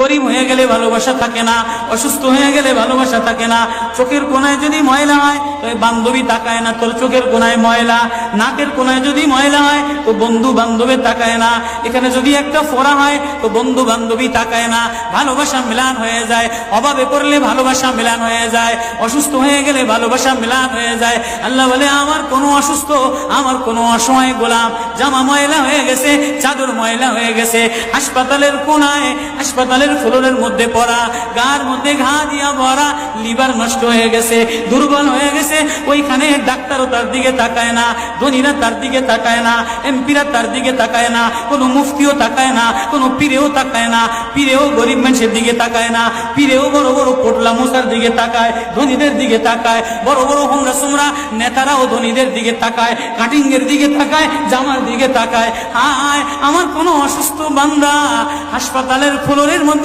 গরিব হয়ে গেলে ভালোবাসা থাকে না, অসুস্থ হয়ে গেলে ভালোবাসা থাকে না। চোখের কোনায় যদি ময়লা হয় তো বান্ধবী তাকায় না, তোর চোখের কোনায় ময়লা। নাকের কোনায় যদি ময়লা হয় তো বন্ধু বান্ধবী তাকায় না। এখানে যদি একটা ফোড়া হয় তো বন্ধু বান্ধবী তাকায় না। ভালোবাসা মিলান হয়ে যায়, অভাবে পড়লে ভালোবাসা মিলান হয়ে যায়, অসুস্থ হয়ে গেলে ভালোবাসা মিলান হয়ে যায়। আল্লাহ বলে, আমার কোনো অসুস্থ, আমার কোনো অসহায় গোলাম জামা ময়লা হয়ে গেছে, চাদর ময়লা হয়ে গেছে, হাসপাতালের কোনায়, হাসপাতালের ফ্লোরের মধ্যে পড়া, গার মধ্যে ঘা দিয়া ভরা, লিভার নষ্ট হয়ে গেছে, দুর্বল হয়ে গেছে, ওইখানে ডাক্তারও তার দিকে তাকায় না, ধনীরা তার দিকে তাকায় না, এমপিরা তার দিকে তাকায় না, কোনো মুফতিও তাকায় না, কোনো পীরেও তাকায় না। পীরেও গরিব মানুষের দিকে তাকায় না, পীরেও বড় বড় পোটলা মশার দিকে তাকায়, ধনীদের দিকে তাকায়। বড় বড় হোমরা সোমরা নেতারাও ধনীদের দিকে তাকায়, কাটিং এর দিকে তাকায়, জামার দিকে তাকায়। হায়, আমার কোনো অসুস্থ বান্দা হাসপাতালের ফ্লোরের মধ্যে